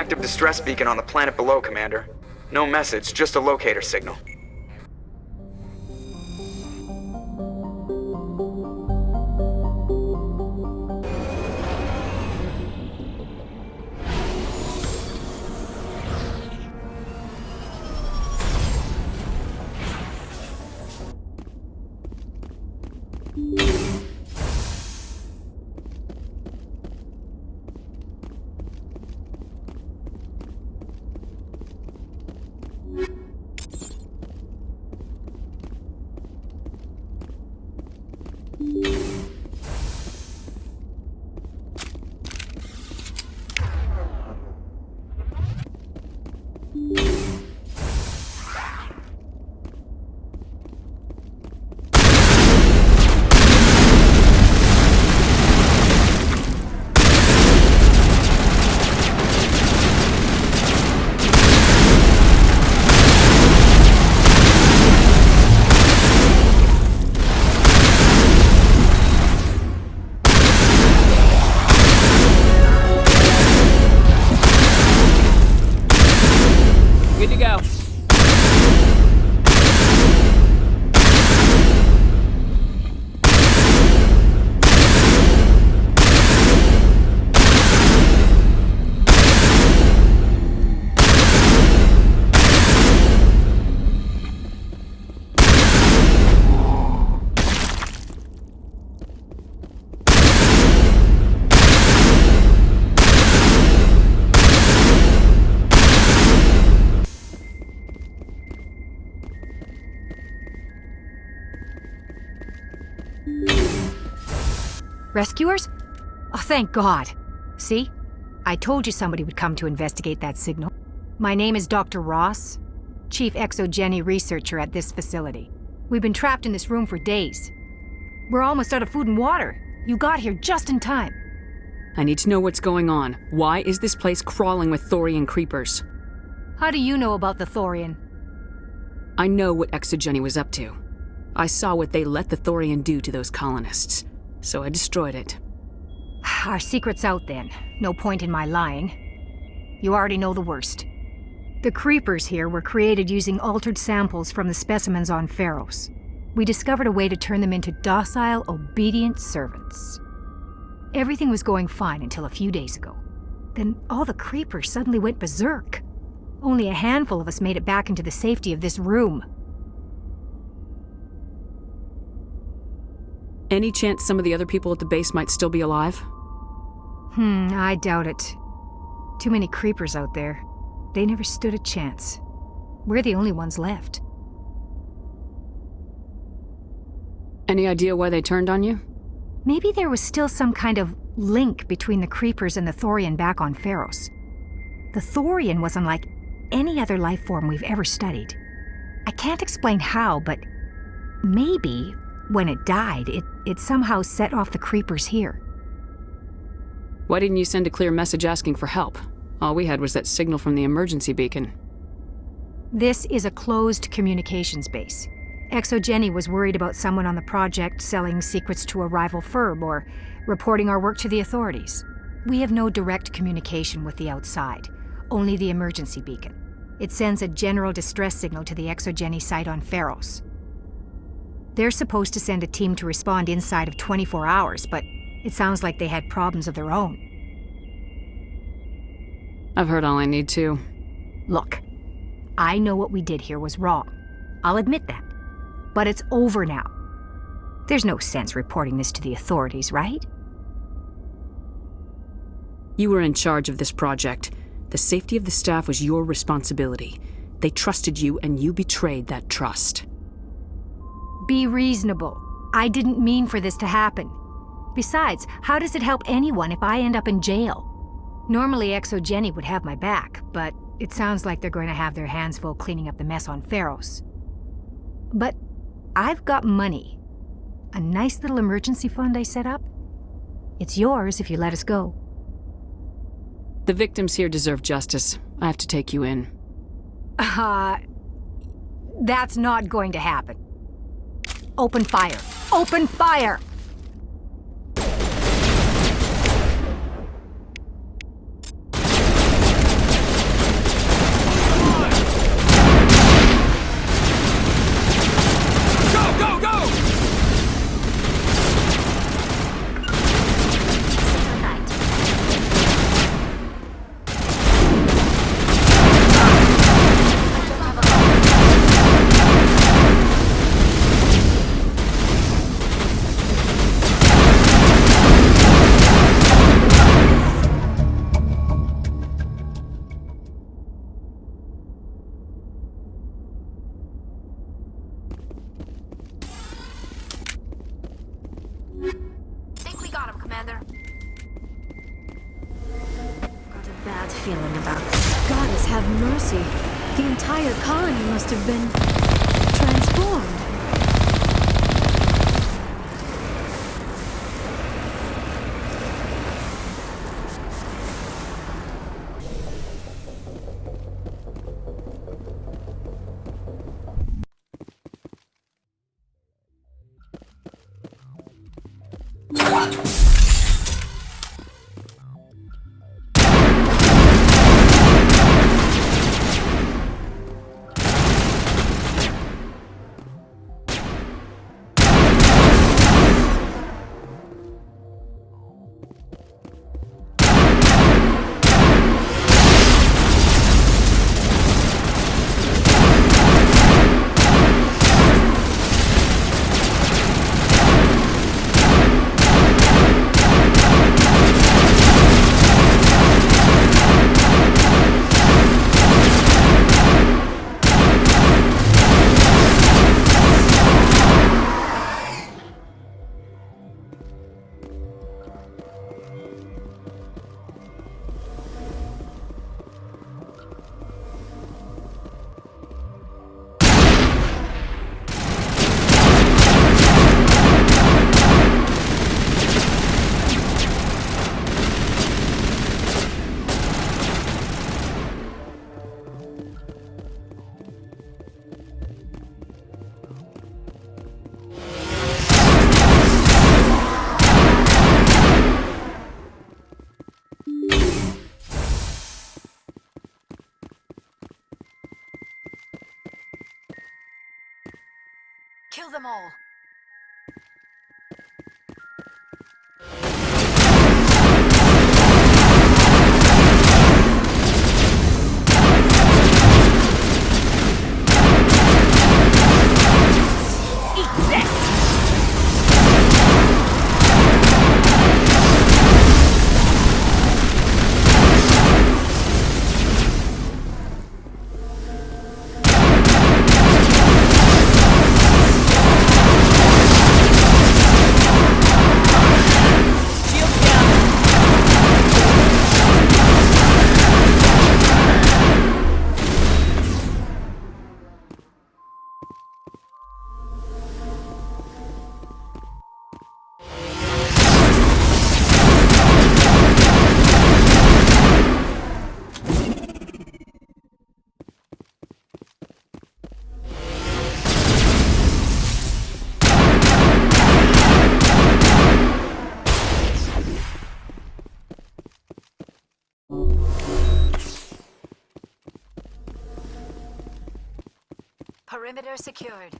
active distress beacon on the planet below, Commander. No message, just a locator signal. Good to go. Rescuers? Oh, thank God. See? I told you somebody would come to investigate that signal. My name is Dr. Ross, Chief Exogeny Researcher at this facility. We've been trapped in this room for days. We're almost out of food and water. You got here just in time. I need to know what's going on. Why is this place crawling with Thorian creepers? How do you know about the Thorian? I know what Exogeny was up to. I saw what they let the Thorian do to those colonists, so I destroyed it. Our secret's out then. No point in my lying. You already know the worst. The creepers here were created using altered samples from the specimens on Pharos. We discovered a way to turn them into docile, obedient servants. Everything was going fine until a few days ago. Then all the creepers suddenly went berserk. Only a handful of us made it back into the safety of this room. Any chance some of the other people at the base might still be alive? I doubt it. Too many creepers out there. They never stood a chance. We're the only ones left. Any idea why they turned on you? Maybe there was still some kind of link between the creepers and the Thorian back on Pharos. The Thorian was unlike any other life form we've ever studied. I can't explain how, but maybe when it died, it somehow set off the creepers here. Why didn't you send a clear message asking for help? All we had was that signal from the emergency beacon. This is a closed communications base. Exogeny was worried about someone on the project selling secrets to a rival firm or reporting our work to the authorities. We have no direct communication with the outside, only the emergency beacon. It sends a general distress signal to the Exogeny site on Pharos. They're supposed to send a team to respond inside of 24 hours, but it sounds like they had problems of their own. I've heard all I need to. Look, I know what we did here was wrong. I'll admit that. But it's over now. There's no sense reporting this to the authorities, right? You were in charge of this project. The safety of the staff was your responsibility. They trusted you, and you betrayed that trust. Be reasonable. I didn't mean for this to happen. Besides, how does it help anyone if I end up in jail? Normally Exogeny would have my back, but it sounds like they're going to have their hands full cleaning up the mess on Pharos. But I've got money. A nice little emergency fund I set up. It's yours if you let us go. The victims here deserve justice. I have to take you in. That's not going to happen. Open fire! Open fire! feeling about it? Goddess have mercy. The entire colony must have been transformed. Kill them all! Perimeter secured.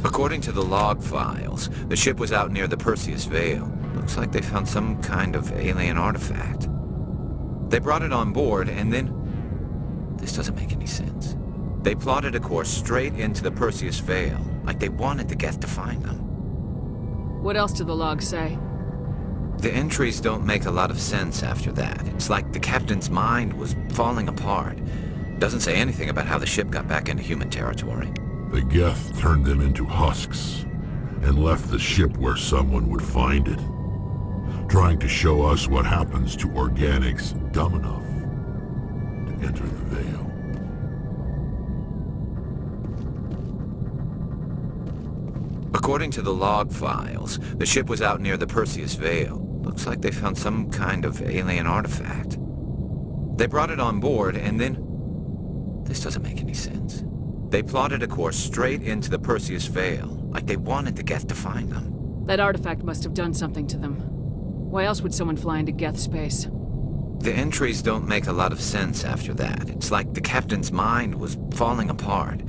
According to the log files, the ship was out near the Perseus Vale. Looks like they found some kind of alien artifact. They brought it on board, and then... This doesn't make any sense. They plotted a course straight into the Perseus Vale, like they wanted the Geth to find them. What else do the logs say? The entries don't make a lot of sense after that. It's like the captain's mind was falling apart. Doesn't say anything about how the ship got back into human territory. The Geth turned them into husks and left the ship where someone would find it, trying to show us what happens to organics dumb enough to enter the Veil. According to the log files, the ship was out near the Perseus Vale. Looks like they found some kind of alien artifact. They brought it on board, and then... This doesn't make any sense. They plotted a course straight into the Perseus Vale, like they wanted the Geth to find them. That artifact must have done something to them. Why else would someone fly into Geth space? The entries don't make a lot of sense after that. It's like the captain's mind was falling apart.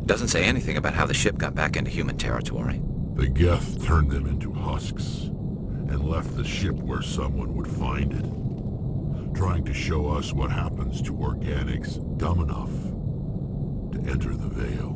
Doesn't say anything about how the ship got back into human territory. The Geth turned them into husks and left the ship where someone would find it, trying to show us what happens to organics dumb enough to enter the Veil.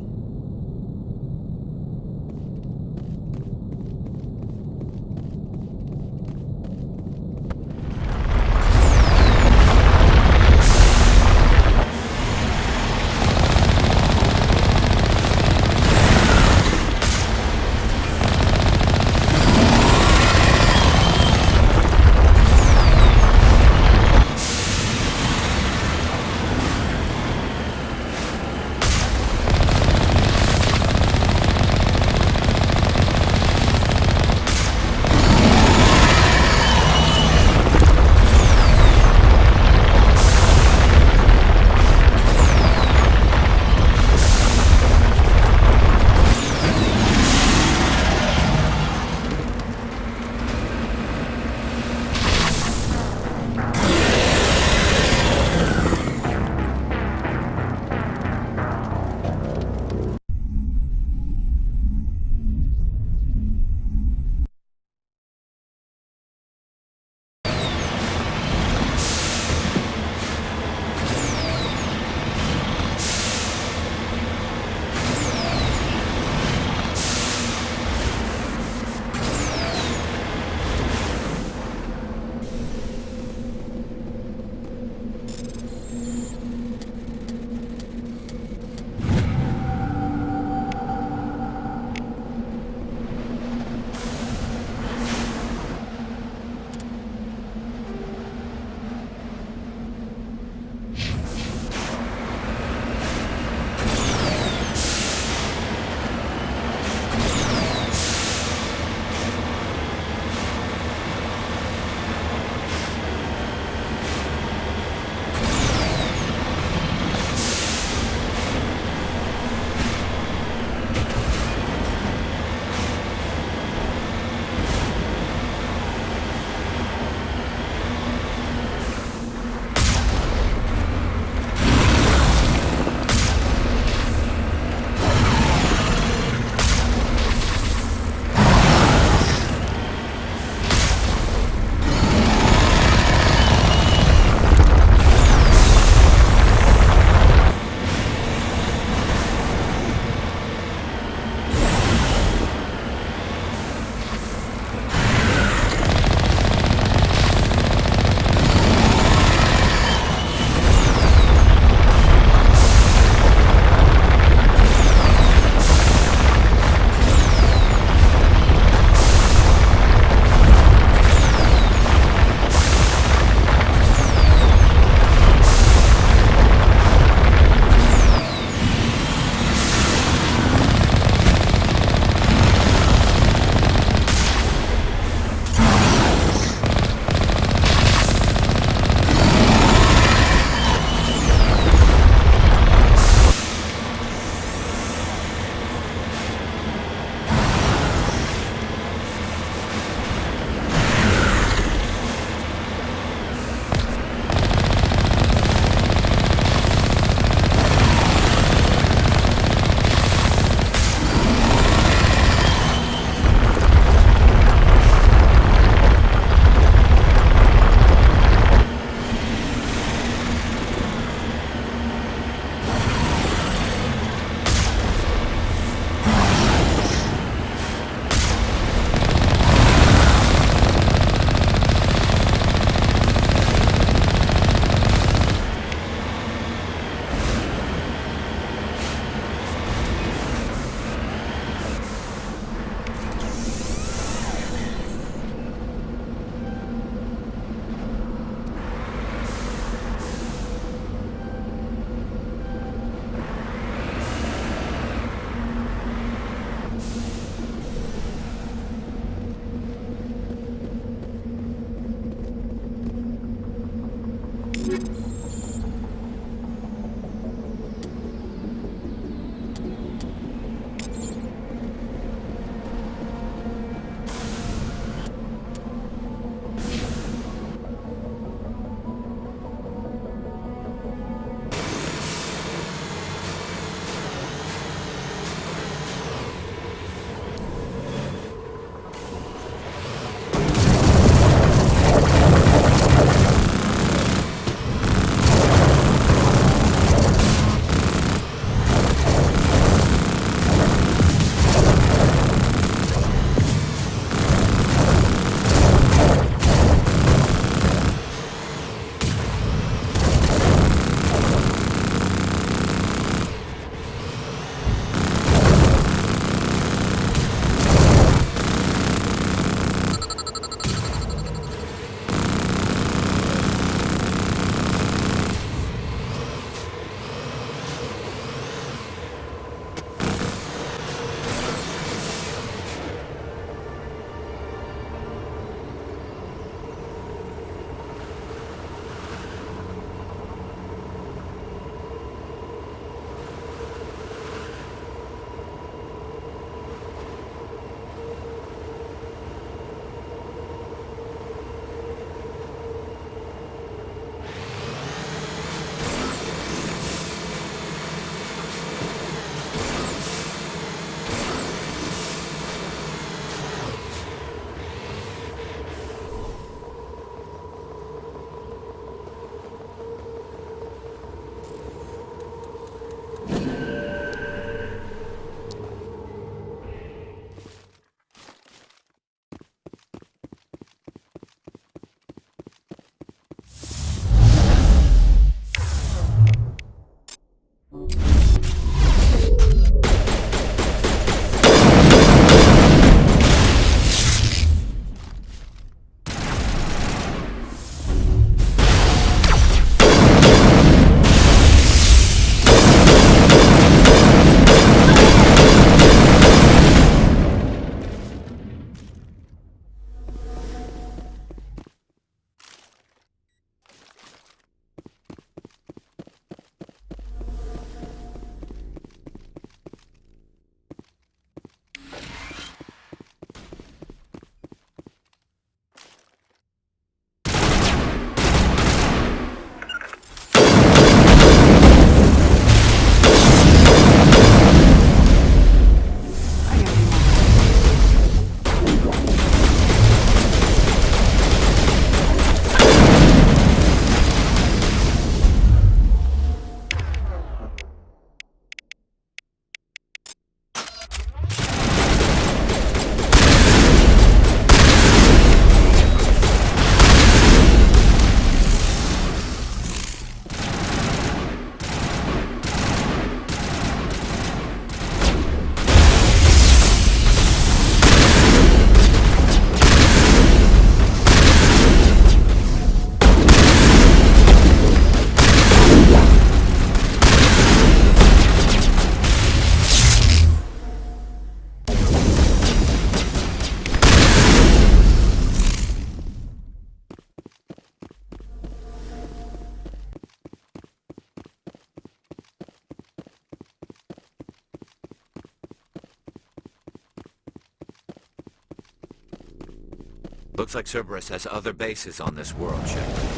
Looks like Cerberus has other bases on this world, Shepard.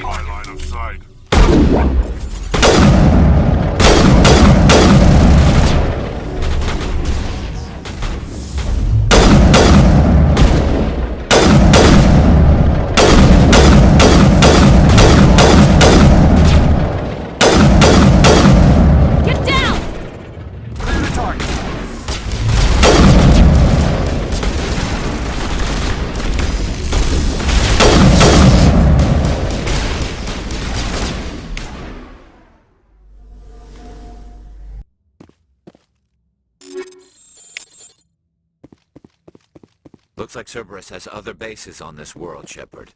My line of sight. Get down! Clear the target. Looks like Cerberus has other bases on this world, Shepard.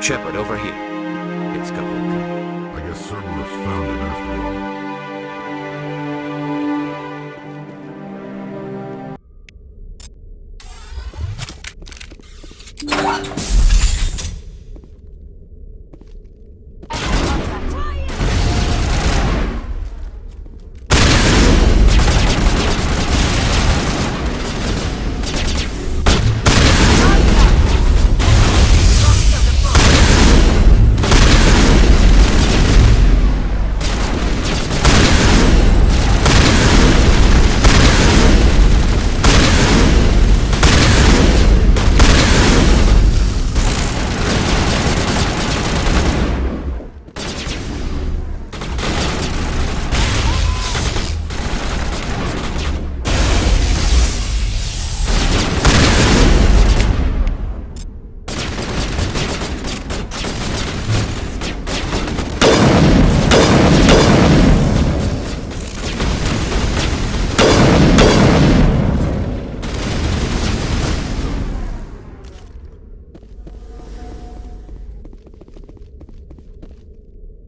Shepard, over here. It's Kabuka. I guess Cerberus found it after all.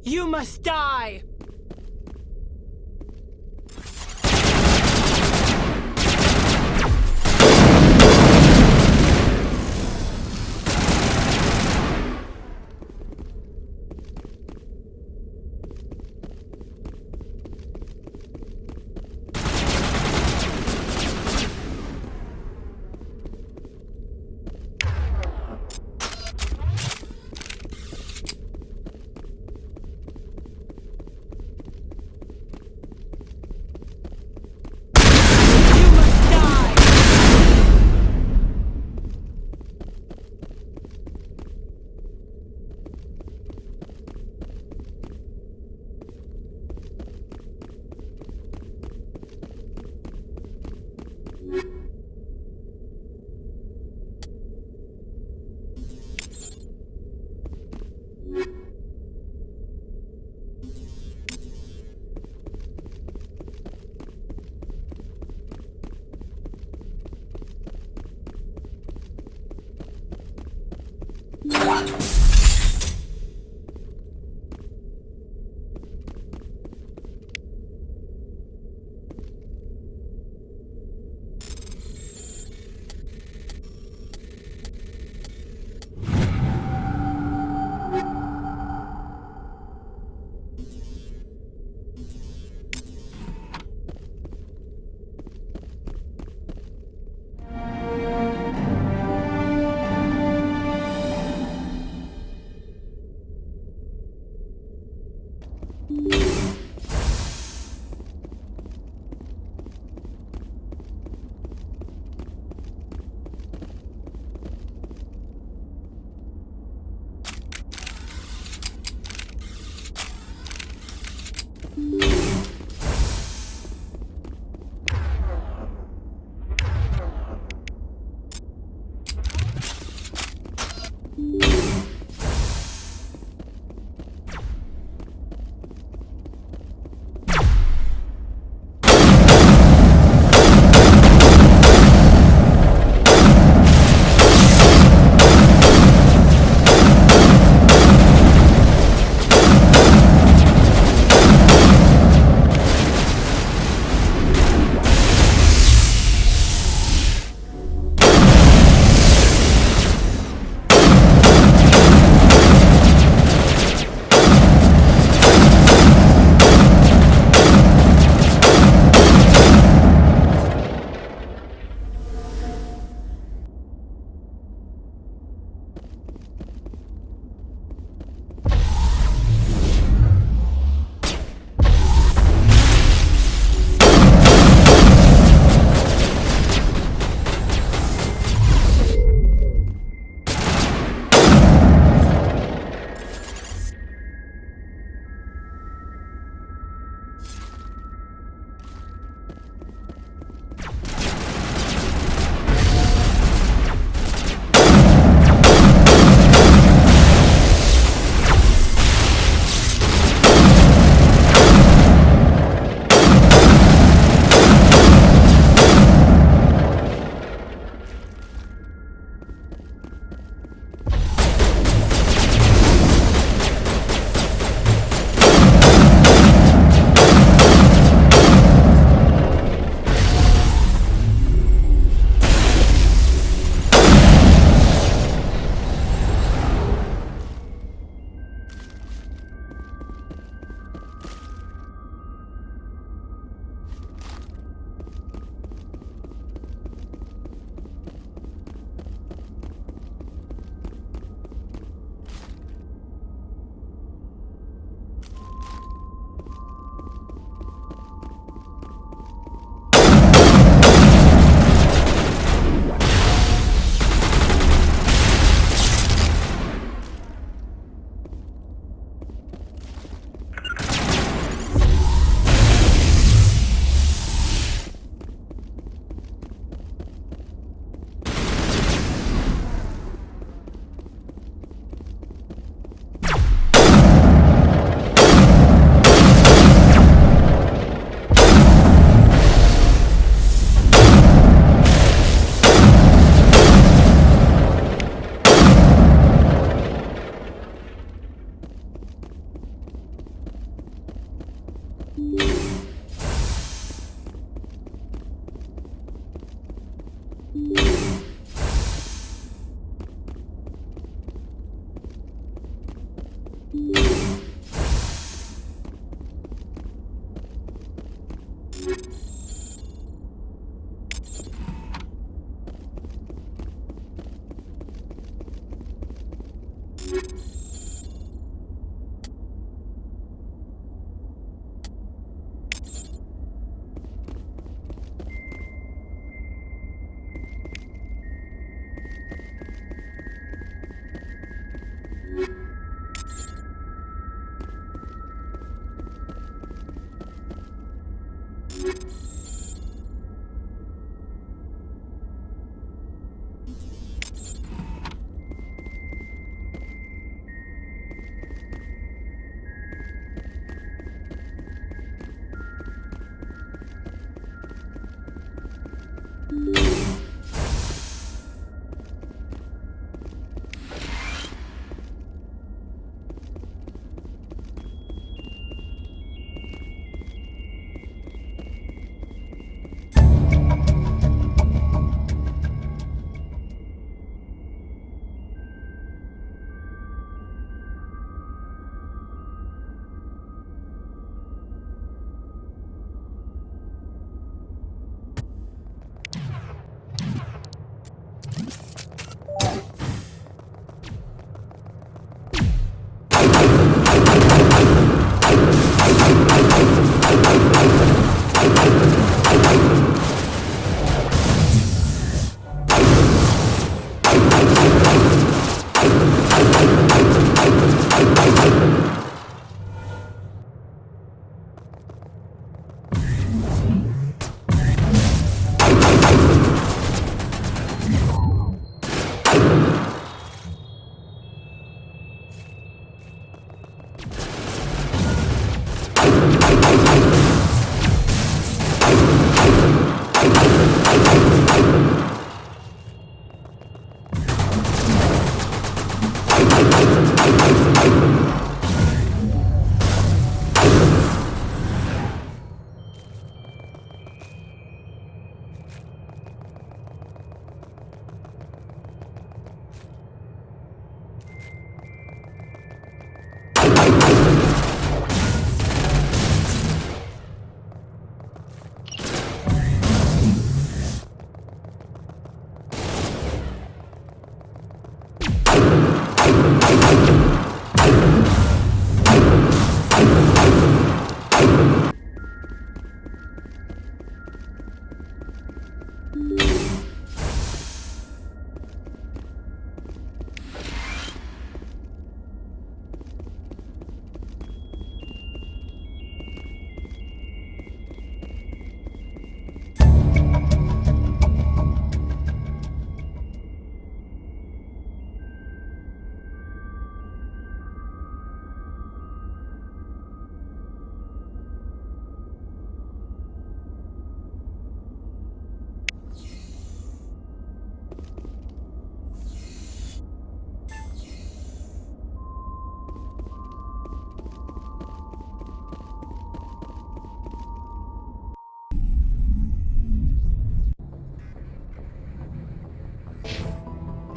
You must die!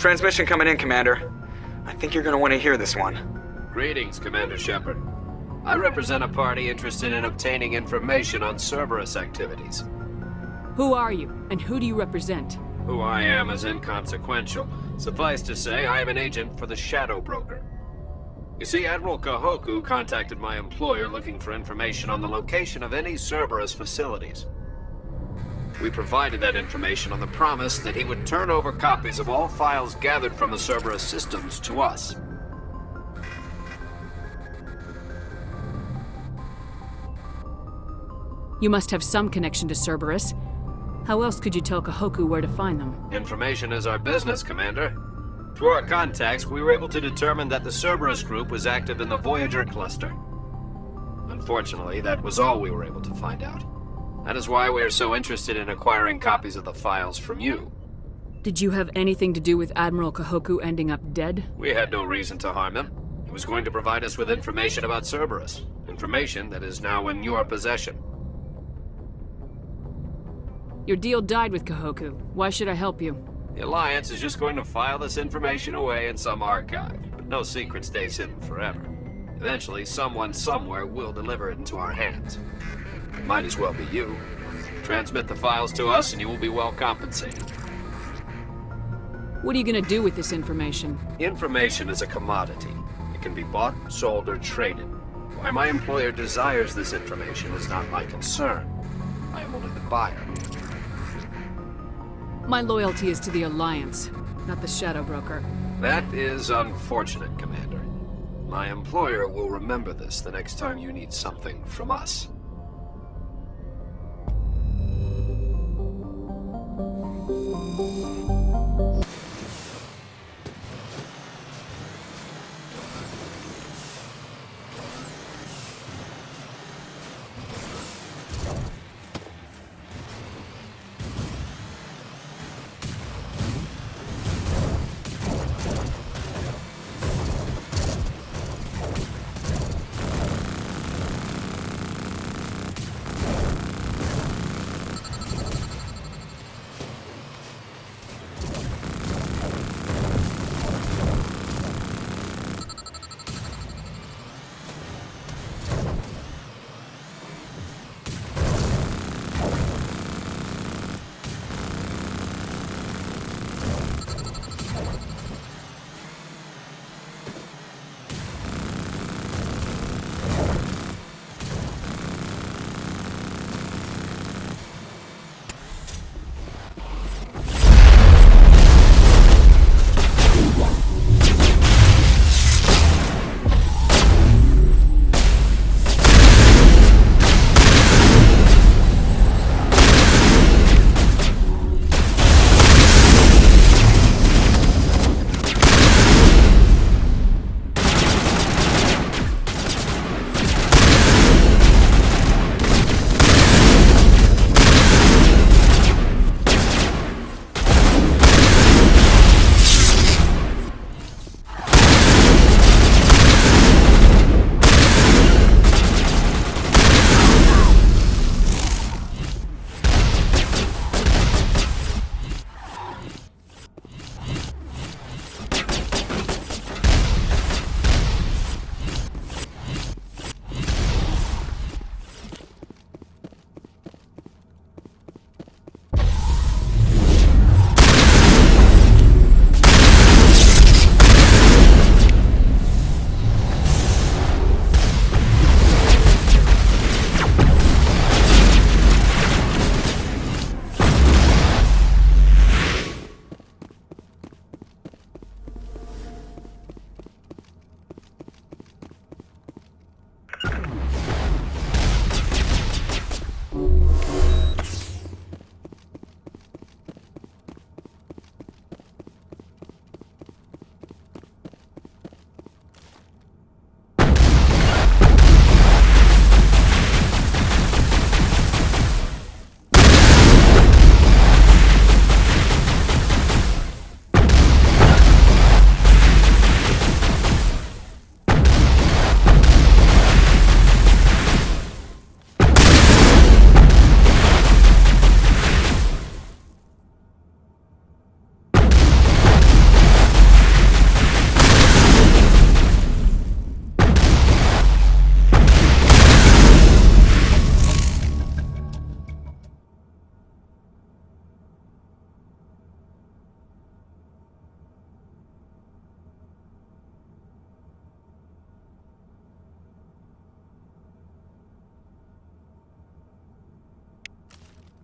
Transmission coming in, Commander. I think you're gonna want to hear this one. Greetings, Commander Shepard. I represent a party interested in obtaining information on Cerberus activities. Who are you, and who do you represent? Who I am is inconsequential. Suffice to say, I am an agent for the Shadow Broker. You see, Admiral Kahoku contacted my employer looking for information on the location of any Cerberus facilities. We provided that information on the promise that he would turn over copies of all files gathered from the Cerberus systems to us. You must have some connection to Cerberus. How else could you tell Kahoku where to find them? Information is our business, Commander. Through our contacts, we were able to determine that the Cerberus group was active in the Voyager cluster. Unfortunately, that was all we were able to find out. That is why we are so interested in acquiring copies of the files from you. Did you have anything to do with Admiral Kahoku ending up dead? We had no reason to harm him. He was going to provide us with information about Cerberus. Information that is now in your possession. Your deal died with Kahoku. Why should I help you? The Alliance is just going to file this information away in some archive, but no secret stays hidden forever. Eventually, someone somewhere will deliver it into our hands. It might as well be you. Transmit the files to us and you will be well compensated. What are you gonna do with this information? Information is a commodity. It can be bought, sold, or traded. Why my employer desires this information is not my concern. I am only the buyer. My loyalty is to the Alliance, not the Shadow Broker. That is unfortunate, Commander. My employer will remember this the next time you need something from us.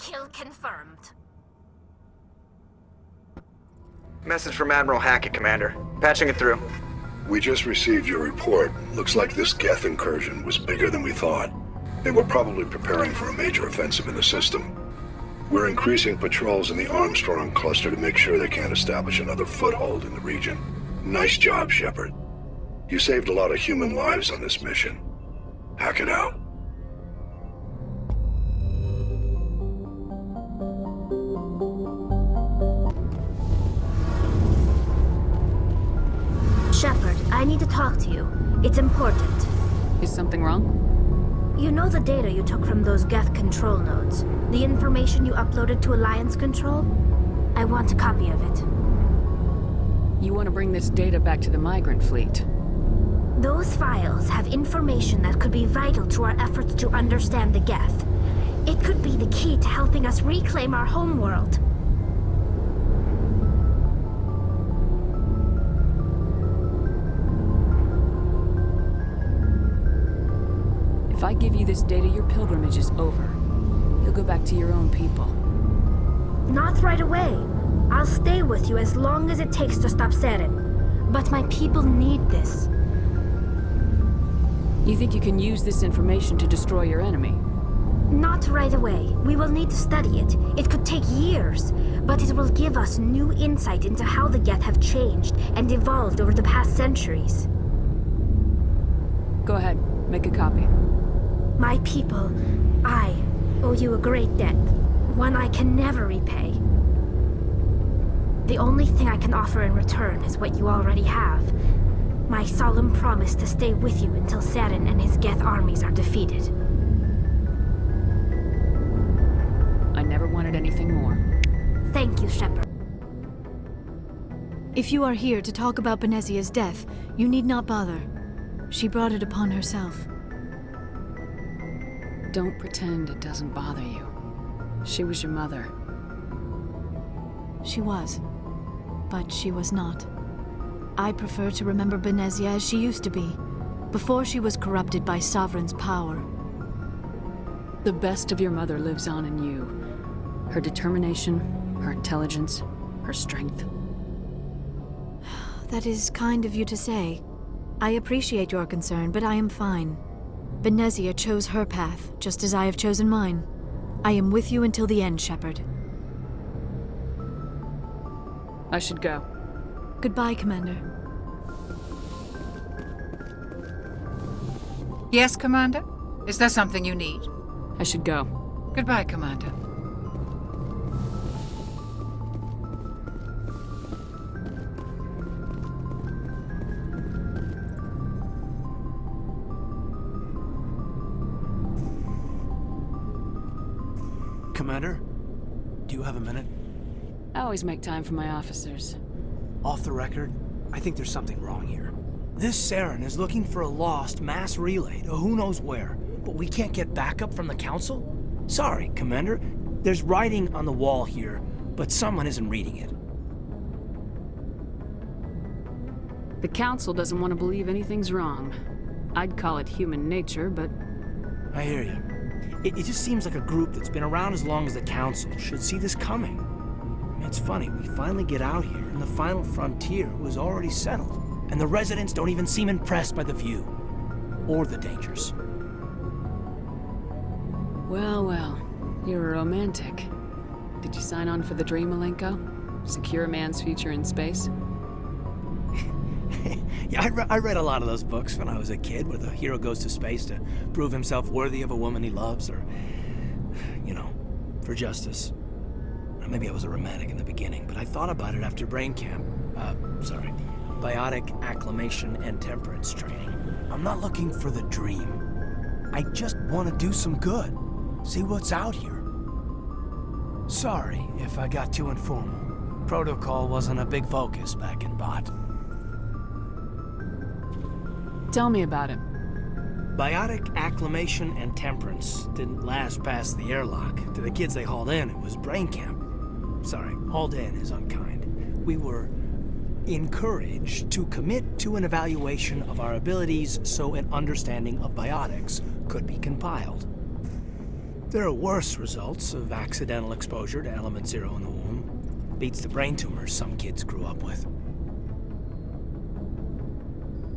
Kill confirmed. Message from Admiral Hackett, Commander. Patching it through. We just received your report. Looks like this Geth incursion was bigger than we thought. They were probably preparing for a major offensive in the system. We're increasing patrols in the Armstrong cluster to make sure they can't establish another foothold in the region. Nice job, Shepard. You saved a lot of human lives on this mission. Hackett out. Shepard, I need to talk to you. It's important. Is something wrong? You know the data you took from those Geth control nodes? The information you uploaded to Alliance Control? I want a copy of it. You want to bring this data back to the migrant fleet? Those files have information that could be vital to our efforts to understand the Geth. It could be the key to helping us reclaim our homeworld. If I give you this data, your pilgrimage is over. You'll go back to your own people. Not right away. I'll stay with you as long as it takes to stop Saren. But my people need this. You think you can use this information to destroy your enemy? Not right away. We will need to study it. It could take years, but it will give us new insight into how the Geth have changed and evolved over the past centuries. Go ahead, make a copy. My people, I owe you a great debt, one I can never repay. The only thing I can offer in return is what you already have. My solemn promise to stay with you until Saren and his Geth armies are defeated. I never wanted anything more. Thank you, Shepard. If you are here to talk about Benezia's death, you need not bother. She brought it upon herself. Don't pretend it doesn't bother you. She was your mother. She was. But she was not. I prefer to remember Benezia as she used to be, before she was corrupted by Sovereign's power. The best of your mother lives on in you. Her determination, her intelligence, her strength. That is kind of you to say. I appreciate your concern, but I am fine. Benezia chose her path, just as I have chosen mine. I am with you until the end, Shepard. I should go. Goodbye, Commander. Yes, Commander? Is there something you need? I should go. Goodbye, Commander. Commander, do you have a minute? I always make time for my officers. Off the record, I think there's something wrong here. This Saren is looking for a lost mass relay to who knows where, but we can't get backup from the Council? Sorry, Commander. There's writing on the wall here, but someone isn't reading it. The Council doesn't want to believe anything's wrong. I'd call it human nature, but... I hear you. It just seems like a group that's been around as long as the Council should see this coming. It's funny, we finally get out here, and the final frontier was already settled. And the residents don't even seem impressed by the view. Or the dangers. Well, well. You're a romantic. Did you sign on for the dream, Malenko? Secure a man's future in space? Yeah, I read a lot of those books when I was a kid, where the hero goes to space to prove himself worthy of a woman he loves, or, you know, for justice. Maybe I was a romantic in the beginning, but I thought about it after brain camp. Biotic acclimation and temperance training. I'm not looking for the dream. I just want to do some good. See what's out here. Sorry if I got too informal. Protocol wasn't a big focus back in Bot. Tell me about it. Biotic acclimation and temperance didn't last past the airlock. To the kids they hauled in, it was brain camp. Sorry, hauled in is unkind. We were encouraged to commit to an evaluation of our abilities so an understanding of biotics could be compiled. There are worse results of accidental exposure to element zero in the womb. Beats the brain tumors some kids grew up with.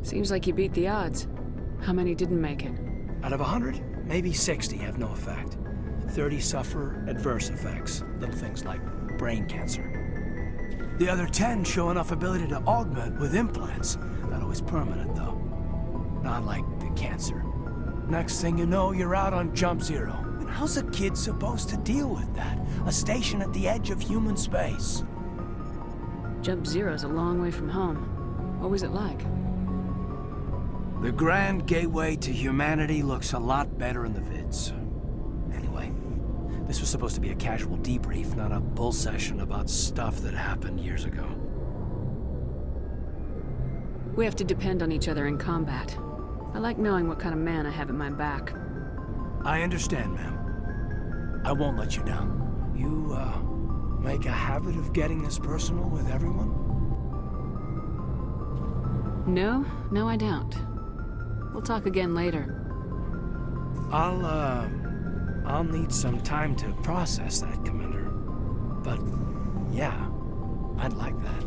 Seems like you beat the odds. How many didn't make it? Out of 100, maybe 60 have no effect. 30 suffer adverse effects, little things like brain cancer. The other 10 show enough ability to augment with implants. Not always permanent, though. Not like the cancer. Next thing you know, you're out on Jump Zero. And how's a kid supposed to deal with that? A station at the edge of human space. Jump Zero's a long way from home. What was it like? The grand gateway to humanity looks a lot better in the vids. Anyway, this was supposed to be a casual debrief, not a bull session about stuff that happened years ago. We have to depend on each other in combat. I like knowing what kind of man I have at my back. I understand, ma'am. I won't let you down. You, make a habit of getting this personal with everyone? No, I don't. We'll talk again later. I'll need some time to process that, Commander. But, yeah, I'd like that.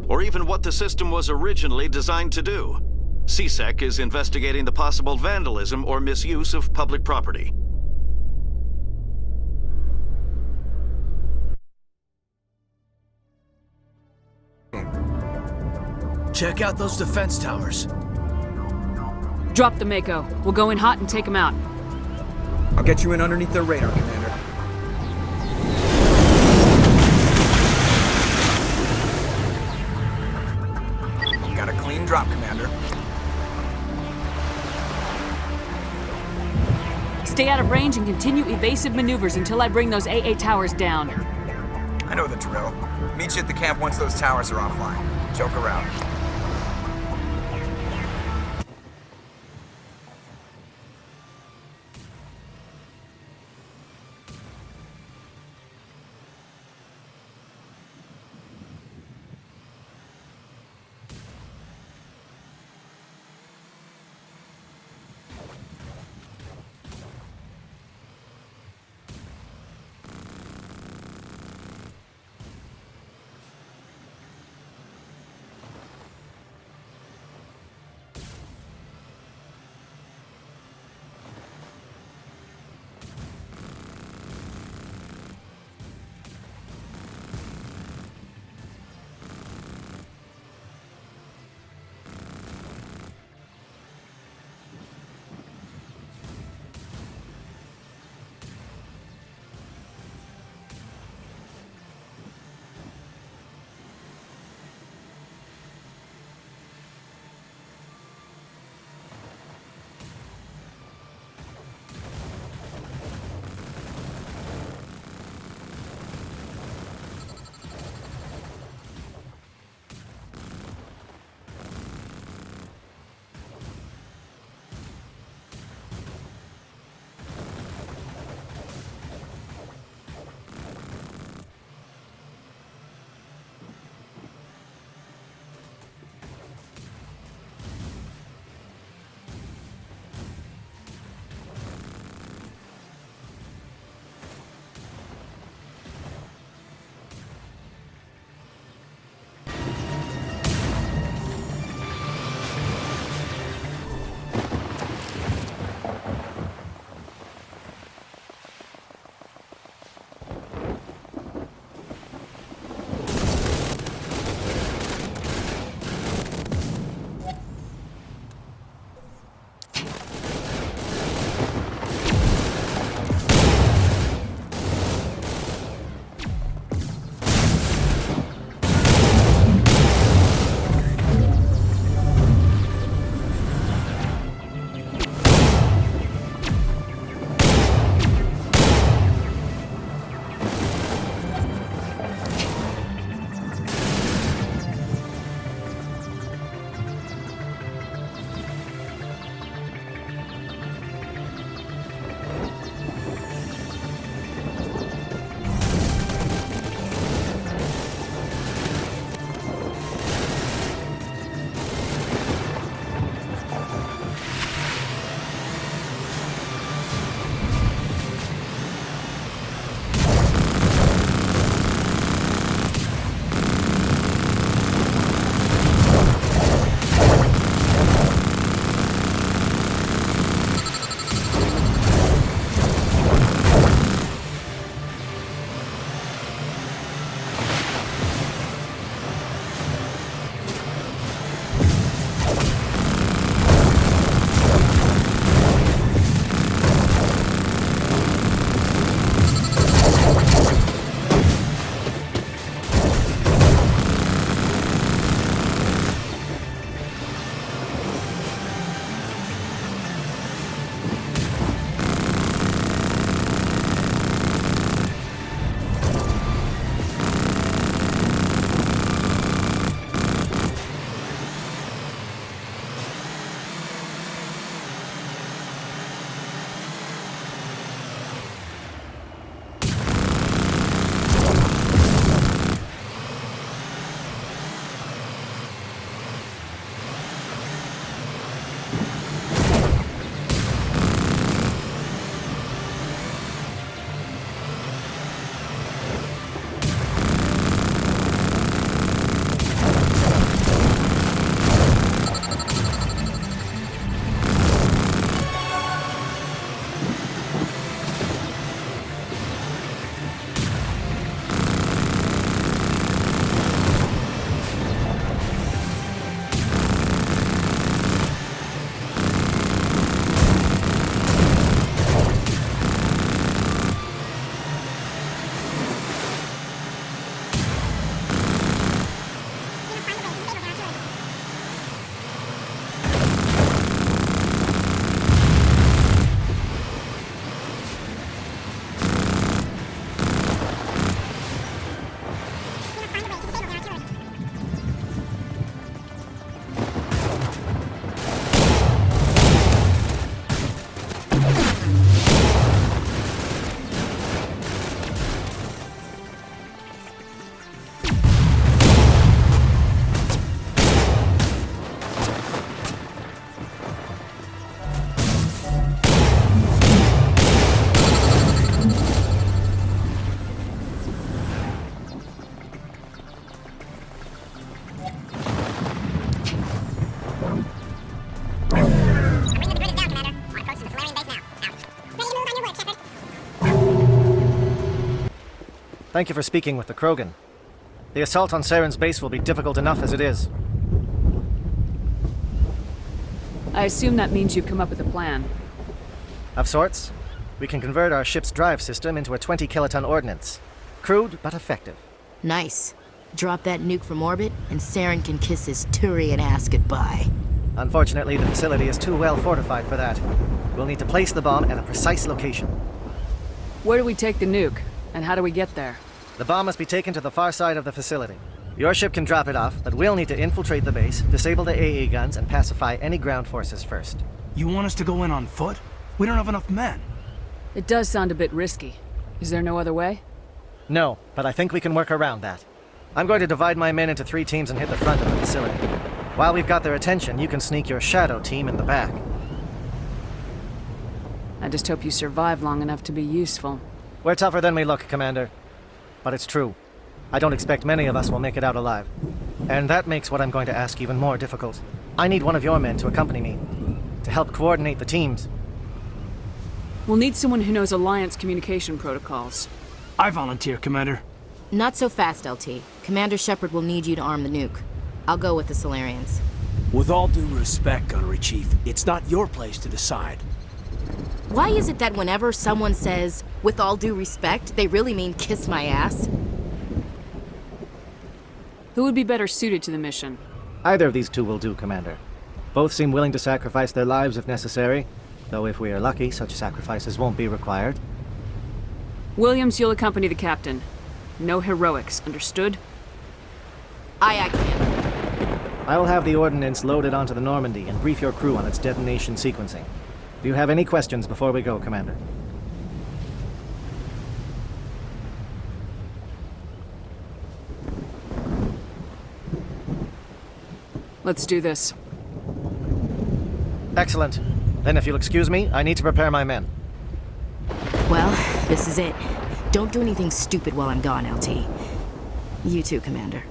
Or even what the system was originally designed to do. CSEC is investigating the possible vandalism or misuse of public property. Check out those defense towers. Drop the Mako. We'll go in hot and take them out. I'll get you in underneath their radar, Commander. Got a clean drop, Commander. Stay out of range and continue evasive maneuvers until I bring those AA towers down. I know the drill. Meet you at the camp once those towers are offline. Joke around. Thank you for speaking with the Krogan. The assault on Saren's base will be difficult enough as it is. I assume that means you've come up with a plan. Of sorts. We can convert our ship's drive system into a 20-kiloton ordnance. Crude, but effective. Nice. Drop that nuke from orbit, and Saren can kiss his Turian ass goodbye. Unfortunately, the facility is too well fortified for that. We'll need to place the bomb at a precise location. Where do we take the nuke? And how do we get there? The bomb must be taken to the far side of the facility. Your ship can drop it off, but we'll need to infiltrate the base, disable the AA guns, and pacify any ground forces first. You want us to go in on foot? We don't have enough men. It does sound a bit risky. Is there no other way? No, but I think we can work around that. I'm going to divide my men into 3 teams and hit the front of the facility. While we've got their attention, you can sneak your shadow team in the back. I just hope you survive long enough to be useful. We're tougher than we look, Commander. But it's true. I don't expect many of us will make it out alive. And that makes what I'm going to ask even more difficult. I need one of your men to accompany me, to help coordinate the teams. We'll need someone who knows Alliance communication protocols. I volunteer, Commander. Not so fast, LT. Commander Shepard will need you to arm the nuke. I'll go with the Solarians. With all due respect, Gunnery Chief, it's not your place to decide. Why is it that whenever someone says, with all due respect, they really mean kiss my ass? Who would be better suited to the mission? Either of these 2 will do, Commander. Both seem willing to sacrifice their lives if necessary, though if we are lucky, such sacrifices won't be required. Williams, you'll accompany the captain. No heroics, understood? Aye, aye, Commander. I will have the ordnance loaded onto the Normandy and brief your crew on its detonation sequencing. Do you have any questions before we go, Commander? Let's do this. Excellent. Then if you'll excuse me, I need to prepare my men. Well, this is it. Don't do anything stupid while I'm gone, LT. You too, Commander.